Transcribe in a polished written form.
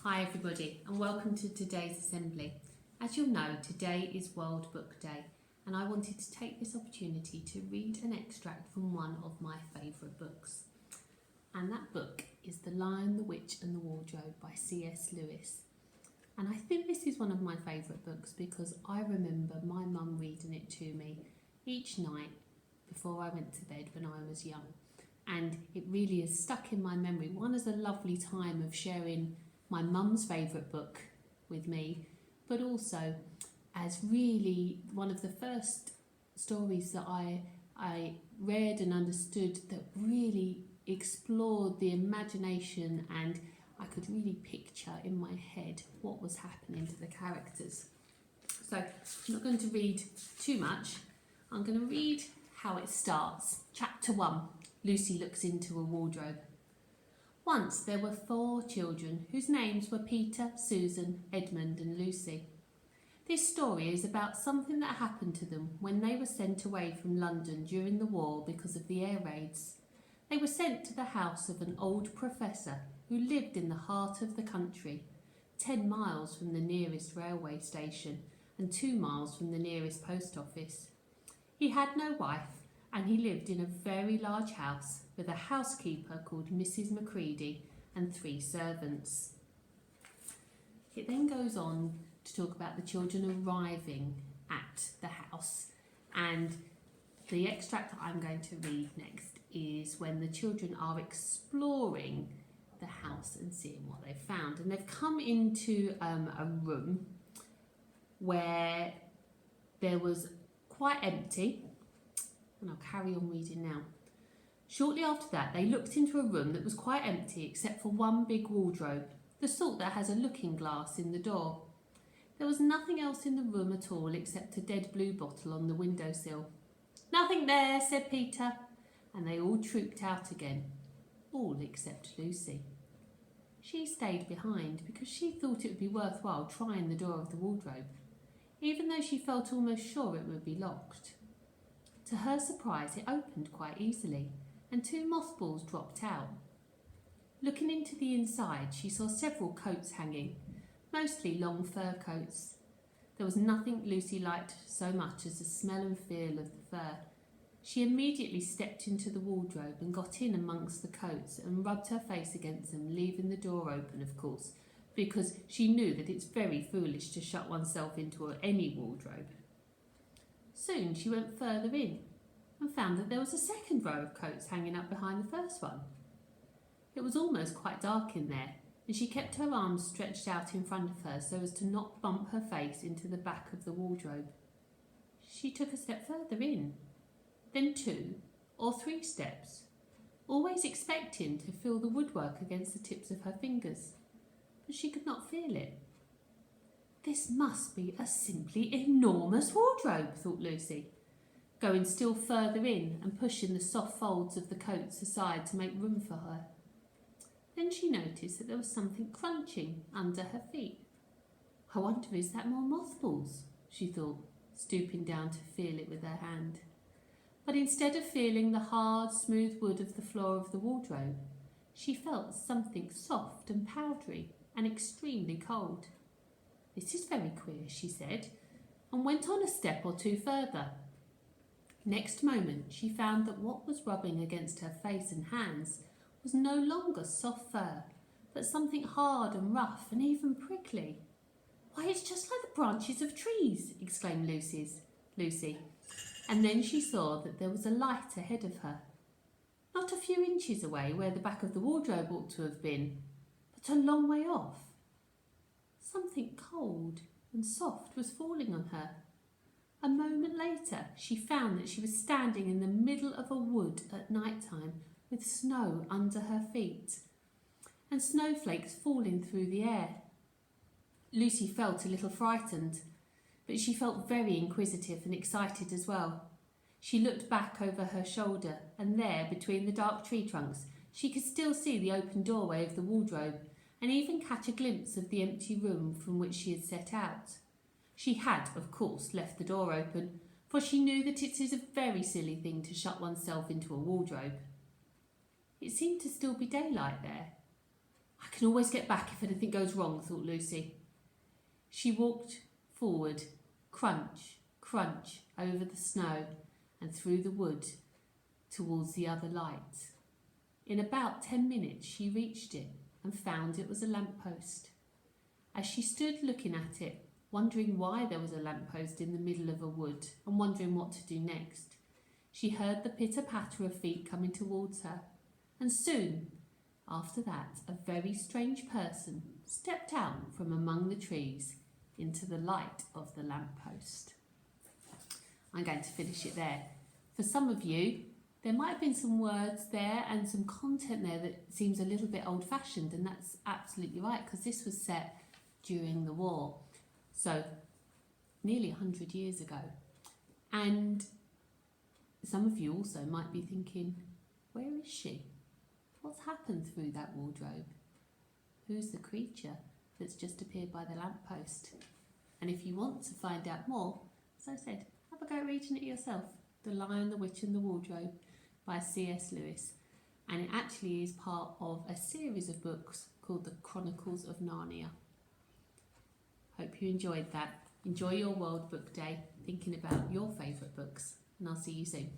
Hi everybody and welcome to today's assembly. As you'll know, today is World Book Day and I wanted to take this opportunity to read an extract from one of my favourite books. And that book is The Lion, the Witch and the Wardrobe by C.S.Lewis. And I think this is one of my favourite books because I remember my mum reading it to me each night before I went to bed when I was young. And it really is stuck in my memory. One is a lovely time of sharing my mum's favourite book with me, but also as really one of the first stories that I read and understood that really explored the imagination, and I could really picture in my head what was happening to the characters. So I'm not going to read too much. I'm going to read how it starts. Chapter 1. Lucy looks into a wardrobe. Once there were 4 children whose names were Peter, Susan, Edmund and Lucy. This story is about something that happened to them when they were sent away from London during the war because of the air raids. They were sent to the house of an old professor who lived in the heart of the country, 10 miles from the nearest railway station and 2 miles from the nearest post office. He had no wife, and he lived in a very large house with a housekeeper called Mrs. Macready and 3 servants. It then goes on to talk about the children arriving at the house, and the extract that I'm going to read next is when the children are exploring the house and seeing what they've found. And they've come into a room where there was quite empty. And I'll carry on reading now. Shortly after that, they looked into a room that was quite empty except for one big wardrobe, the sort that has a looking glass in the door. There was nothing else in the room at all except a dead blue bottle on the windowsill. "Nothing there," said Peter, and they all trooped out again, all except Lucy. She stayed behind because she thought it would be worthwhile trying the door of the wardrobe, even though she felt almost sure it would be locked. To her surprise, it opened quite easily, and 2 mothballs dropped out. Looking into the inside, she saw several coats hanging, mostly long fur coats. There was nothing Lucy liked so much as the smell and feel of the fur. She immediately stepped into the wardrobe and got in amongst the coats and rubbed her face against them, leaving the door open, of course, because she knew that it's very foolish to shut oneself into any wardrobe. Soon she went further in and found that there was a second row of coats hanging up behind the first one. It was almost quite dark in there, and she kept her arms stretched out in front of her so as to not bump her face into the back of the wardrobe. She took a step further in, then 2 or 3 steps, always expecting to feel the woodwork against the tips of her fingers, but she could not feel it. "This must be a simply enormous wardrobe," thought Lucy, going still further in and pushing the soft folds of the coats aside to make room for her. Then she noticed that there was something crunching under her feet. "I wonder, is that more mothballs?" she thought, stooping down to feel it with her hand. But instead of feeling the hard, smooth wood of the floor of the wardrobe, she felt something soft and powdery and extremely cold. "This is very queer," she said, and went on a step or 2 further. Next moment she found that what was rubbing against her face and hands was no longer soft fur, but something hard and rough and even prickly. "Why, it's just like the branches of trees!" exclaimed Lucy, and then she saw that there was a light ahead of her, not a few inches away where the back of the wardrobe ought to have been, but a long way off. Something cold and soft was falling on her. A moment later, she found that she was standing in the middle of a wood at night time with snow under her feet and snowflakes falling through the air. Lucy felt a little frightened, but she felt very inquisitive and excited as well. She looked back over her shoulder, and there, between the dark tree trunks, she could still see the open doorway of the wardrobe and even catch a glimpse of the empty room from which she had set out. She had, of course, left the door open, for she knew that it is a very silly thing to shut oneself into a wardrobe. It seemed to still be daylight there. "I can can always get back if anything goes wrong, thought Lucy. She walked forward, crunch, crunch, over the snow and through the wood towards the other light. In about 10 minutes she reached it and found it was a lamppost. As she stood looking at it, wondering why there was a lamppost in the middle of a wood and wondering what to do next, she heard the pitter-patter of feet coming towards her, and soon after that a very strange person stepped out from among the trees into the light of the lamppost. I'm going to finish it there. For some of you, there might have been some words there and some content there that seems a little bit old-fashioned, and that's absolutely right, because this was set during the war, so nearly 100 years ago. And some of you also might be thinking, where is she? What's happened through that wardrobe? Who's the creature that's just appeared by the lamppost? And if you want to find out more, as I said, have a go reading it yourself. The Lion, the Witch and the Wardrobe by C.S.Lewis. And it actually is part of a series of books called the Chronicles of Narnia. Hope you enjoyed that. Enjoy your World Book Day, thinking about your favourite books, and I'll see you soon.